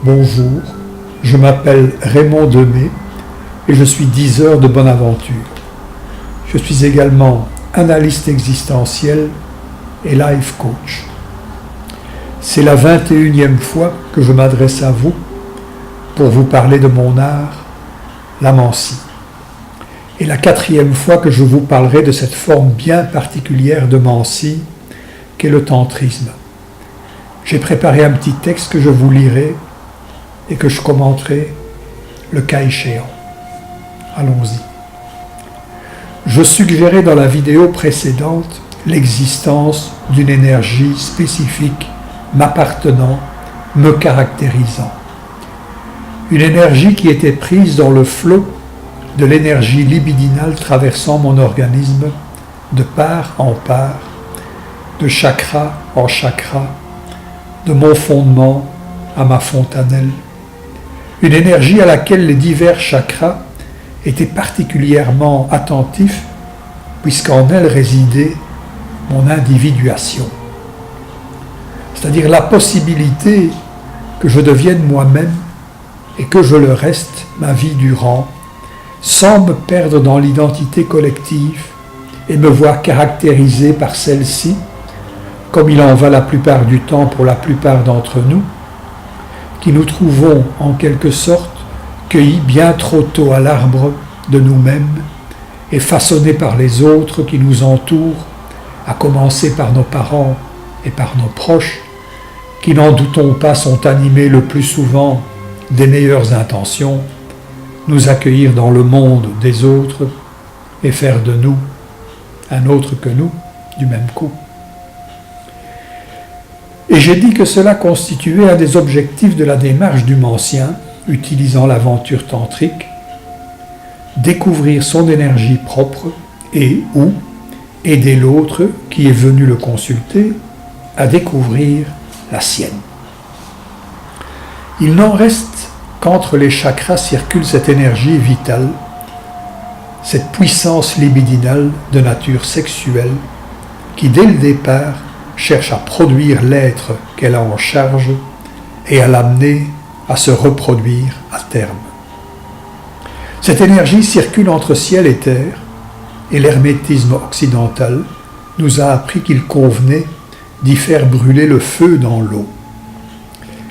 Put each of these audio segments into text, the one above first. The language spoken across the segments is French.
Bonjour, je m'appelle Raymond Demey et je suis diseur de bonne aventure. Je suis également analyste existentiel et life coach. C'est la 21e fois que je m'adresse à vous pour vous parler de mon art, la mancie. Et la 4e fois que je vous parlerai de cette forme bien particulière de mancie qu'est le tantrisme. J'ai préparé un petit texte que je vous lirai et que je commenterai le cas échéant. Allons-y. Je suggérais dans la vidéo précédente l'existence d'une énergie spécifique m'appartenant, me caractérisant. Une énergie qui était prise dans le flot de l'énergie libidinale traversant mon organisme de part en part, de chakra en chakra, de mon fondement à ma fontanelle. Une énergie à laquelle les divers chakras étaient particulièrement attentifs puisqu'en elle résidait mon individuation. C'est-à-dire la possibilité que je devienne moi-même et que je le reste ma vie durant, sans me perdre dans l'identité collective et me voir caractérisé par celle-ci, comme il en va la plupart du temps pour la plupart d'entre nous, qui nous trouvons en quelque sorte cueillis bien trop tôt à l'arbre de nous-mêmes et façonnés par les autres qui nous entourent, à commencer par nos parents et par nos proches, qui n'en doutons pas sont animés le plus souvent des meilleures intentions, nous accueillir dans le monde des autres et faire de nous un autre que nous du même coup. Et j'ai dit que cela constituait un des objectifs de la démarche du mancien, utilisant l'aventure tantrique, découvrir son énergie propre et ou aider l'autre qui est venu le consulter à découvrir la sienne. Il n'en reste qu'entre les chakras circule cette énergie vitale, cette puissance libidinale de nature sexuelle qui, dès le départ, cherche à produire l'être qu'elle a en charge et à l'amener à se reproduire à terme. Cette énergie circule entre ciel et terre, et l'hermétisme occidental nous a appris qu'il convenait d'y faire brûler le feu dans l'eau.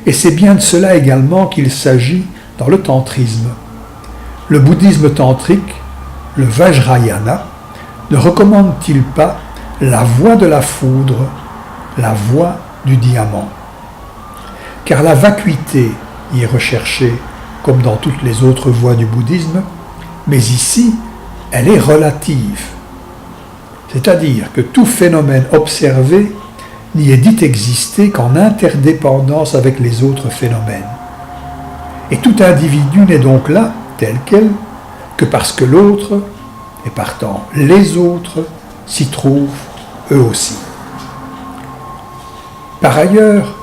Et c'est bien de cela également qu'il s'agit dans le tantrisme. Le bouddhisme tantrique, le Vajrayana, ne recommande-t-il pas la voie de la foudre, la voie du diamant? Car la vacuité y est recherchée, comme dans toutes les autres voies du bouddhisme, mais ici, elle est relative. C'est-à-dire que tout phénomène observé n'y est dit exister qu'en interdépendance avec les autres phénomènes. Et tout individu n'est donc là, tel quel, que parce que l'autre, et partant les autres, s'y trouvent eux aussi. Par ailleurs,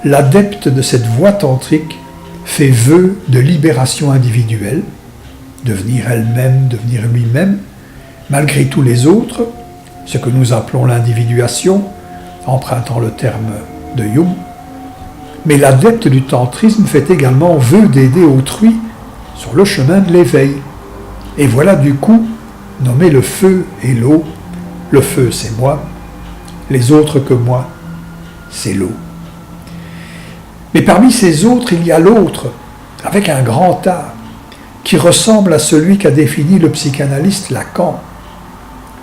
l'adepte de cette voie tantrique fait vœu de libération individuelle, devenir elle-même, devenir lui-même, malgré tous les autres, ce que nous appelons l'individuation, empruntant le terme de Jung. Mais l'adepte du tantrisme fait également vœu d'aider autrui sur le chemin de l'éveil. Et voilà du coup nommé le feu et l'eau. Le feu, c'est moi, les autres que moi, c'est l'eau. Mais parmi ces autres, il y a l'autre, avec un grand A, qui ressemble à celui qu'a défini le psychanalyste Lacan.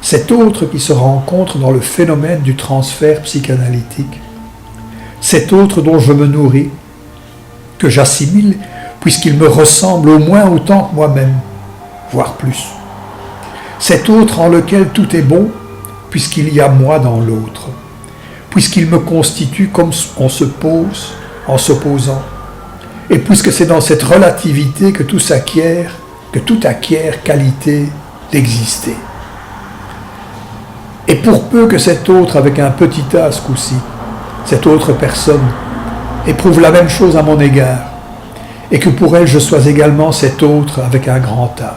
Cet autre qui se rencontre dans le phénomène du transfert psychanalytique. Cet autre dont je me nourris, que j'assimile, puisqu'il me ressemble au moins autant que moi-même, voire plus. Cet autre en lequel tout est bon, puisqu'il y a moi dans l'autre, puisqu'il me constitue comme on se pose en s'opposant, et puisque c'est dans cette relativité que tout acquiert qualité d'exister. Et pour peu que cet autre avec un petit a ce coup-ci, cette autre personne, éprouve la même chose à mon égard, et que pour elle je sois également cet autre avec un grand A,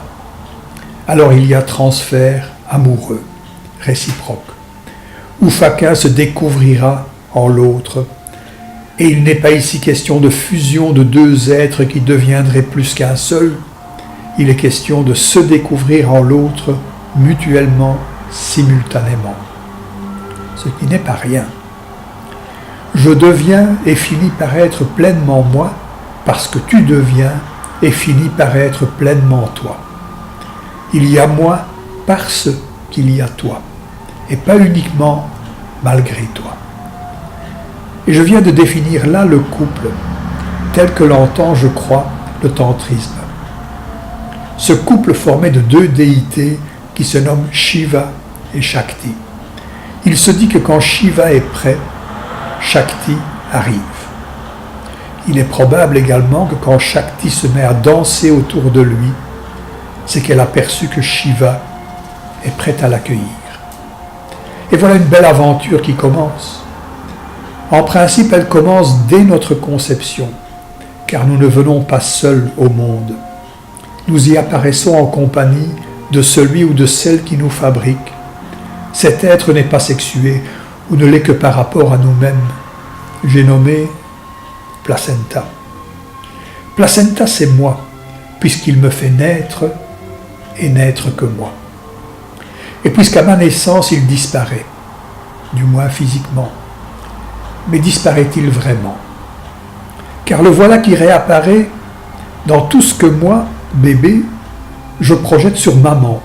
alors il y a transfert amoureux, réciproque, où chacun se découvrira en l'autre, Et il n'est pas ici question de fusion de deux êtres qui deviendraient plus qu'un seul. Il est question de se découvrir en l'autre mutuellement, simultanément. Ce qui n'est pas rien. Je deviens et finis par être pleinement moi, parce que tu deviens et finis par être pleinement toi. Il y a moi parce qu'il y a toi, et pas uniquement malgré toi. Et je viens de définir là le couple, tel que l'entend, je crois, le tantrisme. Ce couple formé de deux déités qui se nomment Shiva et Shakti. Il se dit que quand Shiva est prêt, Shakti arrive. Il est probable également que quand Shakti se met à danser autour de lui, c'est qu'elle a perçu que Shiva est prêt à l'accueillir. Et voilà une belle aventure qui commence. En principe, elle commence dès notre conception, car nous ne venons pas seuls au monde. Nous y apparaissons en compagnie de celui ou de celle qui nous fabrique. Cet être n'est pas sexué ou ne l'est que par rapport à nous-mêmes. J'ai nommé placenta. Placenta, c'est moi, puisqu'il me fait naître et n'être que moi. Et puisqu'à ma naissance, il disparaît, du moins physiquement. Mais disparaît-il vraiment? Car le voilà qui réapparaît dans tout ce que moi, bébé, je projette sur maman.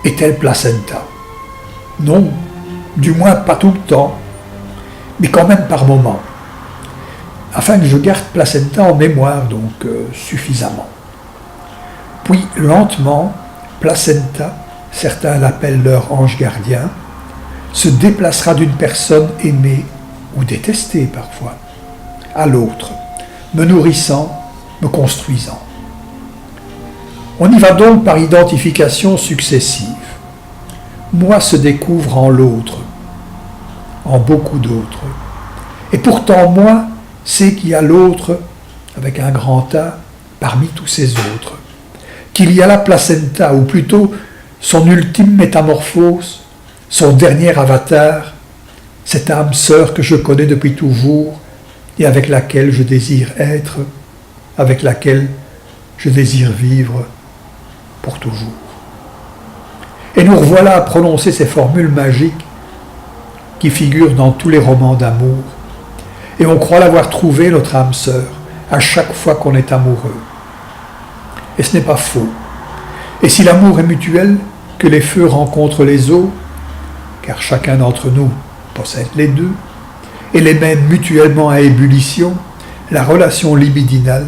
Est-elle placenta? Non, du moins pas tout le temps, mais quand même par moment, afin que je garde placenta en mémoire, donc suffisamment. Puis lentement, placenta, certains l'appellent leur ange gardien, se déplacera d'une personne aimée ou détestée parfois à l'autre, me nourrissant, me construisant. On y va donc par identification successive. Moi se découvre en l'autre, en beaucoup d'autres. Et pourtant moi sais qu'il y a l'autre, avec un grand A, parmi tous ces autres. Qu'il y a la placenta, ou plutôt son ultime métamorphose, son dernier avatar, cette âme sœur que je connais depuis toujours et avec laquelle je désire être, avec laquelle je désire vivre pour toujours. Et nous revoilà à prononcer ces formules magiques qui figurent dans tous les romans d'amour, et on croit l'avoir trouvé, notre âme sœur, à chaque fois qu'on est amoureux. Et ce n'est pas faux. Et si l'amour est mutuel, que les feux rencontrent les eaux, car chacun d'entre nous possède les deux, et les mène mutuellement à ébullition, la relation libidinale,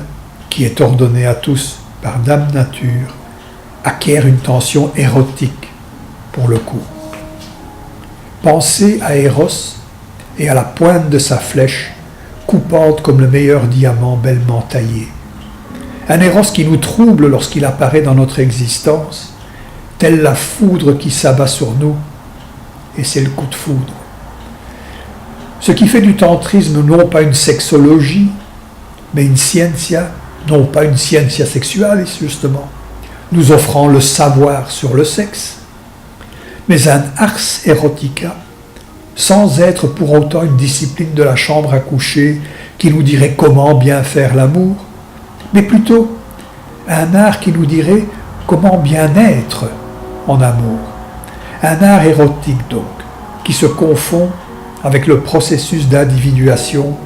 qui est ordonnée à tous par Dame Nature, acquiert une tension érotique pour le coup. Pensez à Eros et à la pointe de sa flèche, coupante comme le meilleur diamant bellement taillé. Un Eros qui nous trouble lorsqu'il apparaît dans notre existence, telle la foudre qui s'abat sur nous, et c'est le coup de foudre. Ce qui fait du tantrisme non pas une sexologie, mais une scientia, non pas une scientia sexualis justement, nous offrant le savoir sur le sexe, mais un ars erotica, sans être pour autant une discipline de la chambre à coucher qui nous dirait comment bien faire l'amour, mais plutôt un art qui nous dirait comment bien être en amour. Un art érotique donc, qui se confond avec le processus d'individuation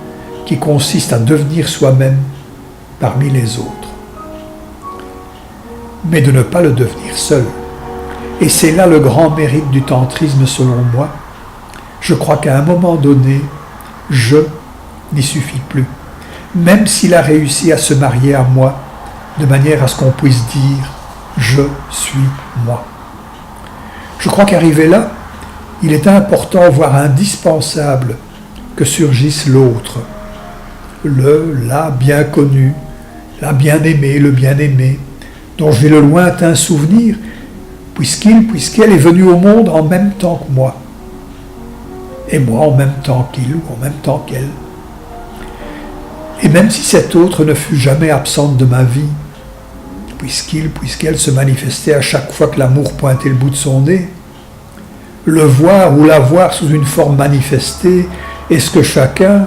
qui consiste à devenir soi-même parmi les autres. Mais de ne pas le devenir seul. Et c'est là le grand mérite du tantrisme selon moi. Je crois qu'à un moment donné, je n'y suffit plus. Même s'il a réussi à se marier à moi, de manière à ce qu'on puisse dire « je suis moi ». Je crois qu'arrivé là, il est important, voire indispensable, que surgisse l'autre, la bien connu, la bien-aimée, le bien-aimé, dont j'ai le lointain souvenir, puisqu'elle est venue au monde en même temps que moi, et moi en même temps qu'il ou en même temps qu'elle. Et même si cet autre ne fut jamais absente de ma vie, puisqu'elle se manifestait à chaque fois que l'amour pointait le bout de son nez, le voir ou la voir sous une forme manifestée est ce que chacun,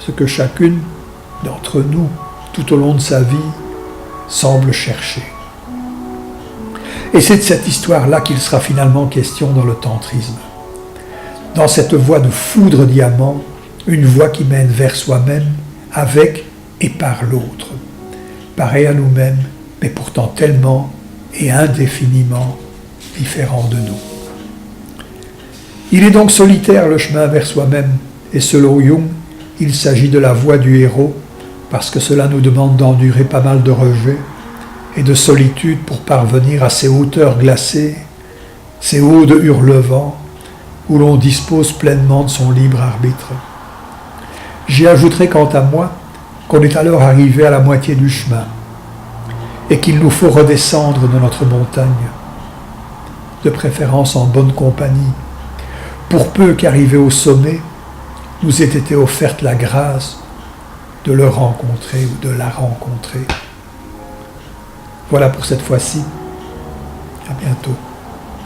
ce que chacune d'entre nous, tout au long de sa vie, semble chercher. Et c'est de cette histoire-là qu'il sera finalement question dans le tantrisme. Dans cette voie de foudre diamant, une voie qui mène vers soi-même, avec et par l'autre. Pareil à nous-mêmes, mais pourtant tellement et indéfiniment différent de nous. Il est donc solitaire le chemin vers soi-même, et selon Jung, il s'agit de la voie du héros, parce que cela nous demande d'endurer pas mal de rejets et de solitude pour parvenir à ces hauteurs glacées, ces hauts de hurlevent, où l'on dispose pleinement de son libre arbitre. J'y ajouterai quant à moi qu'on est alors arrivé à la moitié du chemin, et qu'il nous faut redescendre de notre montagne, de préférence en bonne compagnie, pour peu qu'arrivé au sommet, nous ait été offerte la grâce de le rencontrer ou de la rencontrer. Voilà pour cette fois-ci. À bientôt.